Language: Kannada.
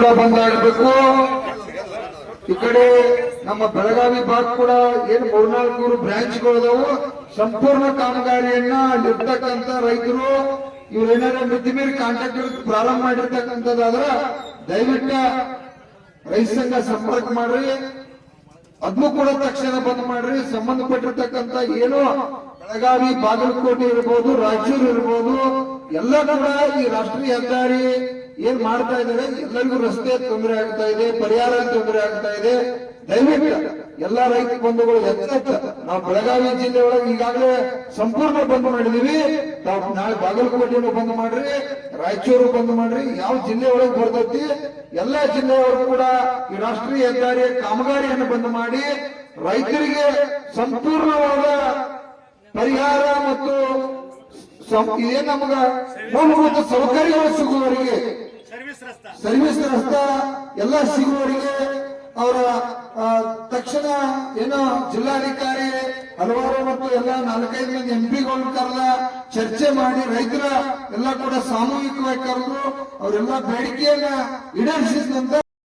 ಕೂಡ ಬಂದ್ ಆಗಬೇಕು. ಈ ಕಡೆ ನಮ್ಮ ಬೆಳಗಾವಿ ಭಾಗ ಕೂಡ ಏನು 3-4 ಬ್ರಾಂಚ್ಗಳಿದಾವು. ಸಂಪೂರ್ಣ ಕಾಮಗಾರಿಯನ್ನ ಅಲ್ಲಿರ್ತಕ್ಕಂಥ ರೈತರು ಇವ್ರೇನಾರ ಮಿತಿ ಮೀರಿ ಕಾಂಟ್ರಾಕ್ಟರ್ ಪ್ರಾರಂಭ ಮಾಡಿರ್ತಕ್ಕಂಥದ್ದಾದ್ರ ದಯವಿಟ್ಟು ರೈತ ಸಂಘ ಸಂಪರ್ಕ ಮಾಡ್ರಿ. ಅದನ್ನು ಕೂಡ ತಕ್ಷಣ ಬಂದ್ ಮಾಡ್ರಿ. ಸಂಬಂಧಪಟ್ಟಿರ್ತಕ್ಕಂಥ ಏನು ಬೆಳಗಾವಿ, ಬಾಗಲಕೋಟೆ ಇರ್ಬೋದು, ರಾಯಚೂರು ಇರ್ಬೋದು, ಎಲ್ಲ ಕೂಡ ಈ ರಾಷ್ಟ್ರೀಯ ಹೆದ್ದಾರಿ ಏನ್ ಮಾಡ್ತಾ ಇದ್ದಾರೆ ಎಲ್ಲರಿಗೂ ರಸ್ತೆ ತೊಂದರೆ ಆಗ್ತಾ ಇದೆ, ಪರಿಹಾರ ತೊಂದರೆ ಆಗ್ತಾ ಇದೆ. ದಯವಿಟ್ಟು ಎಲ್ಲಾ ರೈತ ಬಂಧುಗಳು ಎಚ್ಚೆತ್ತ ನಾವು ಬೆಳಗಾವಿ ಜಿಲ್ಲೆ ಒಳಗೆ ಈಗಾಗಲೇ ಸಂಪೂರ್ಣ ಬಂದ್ ಮಾಡಿದೀವಿ. ತಾವು ನಾಳೆ ಬಾಗಲಕೋಟೆಯನ್ನು ಬಂದ್ ಮಾಡ್ರಿ, ರಾಯಚೂರು ಬಂದ್ ಮಾಡ್ರಿ. ಯಾವ ಜಿಲ್ಲೆ ಒಳಗೆ ಬರ್ತೈತಿ ಎಲ್ಲಾ ಜಿಲ್ಲೆಯವರು ಕೂಡ ಈ ರಾಷ್ಟ್ರೀಯ ಹೆದ್ದಾರಿಯ ಕಾಮಗಾರಿಯನ್ನು ಬಂದ್ ಮಾಡಿ ರೈತರಿಗೆ ಸಂಪೂರ್ಣವಾದ ಪರಿಹಾರ ಮತ್ತು ಏನ್ ನಮಗ ಮೂಲಭೂತ ಸೌಕರ್ಯಗಳು ಸಿಗುವವರಿಗೆ, ಸರ್ವಿಸ್ ರಸ್ತೆ ಎಲ್ಲ ಸಿಗುವವರಿಗೆ ಅವರ ತಕ್ಷಣ ಏನೋ ಜಿಲ್ಲಾಧಿಕಾರಿ ಹಲವಾರು ಮತ್ತು ಎಲ್ಲ 4-5 ಮಂದಿ ಎಂಪಿಗಳು ಕರೆದ ಚರ್ಚೆ ಮಾಡಿ ರೈತರ ಎಲ್ಲ ಕೂಡ ಸಾಮೂಹಿಕವಾಗಿ ಕರೆದು ಅವರೆಲ್ಲ ಬೇಡಿಕೆಯನ್ನ ಈಡೇರಿಸಿದಂತ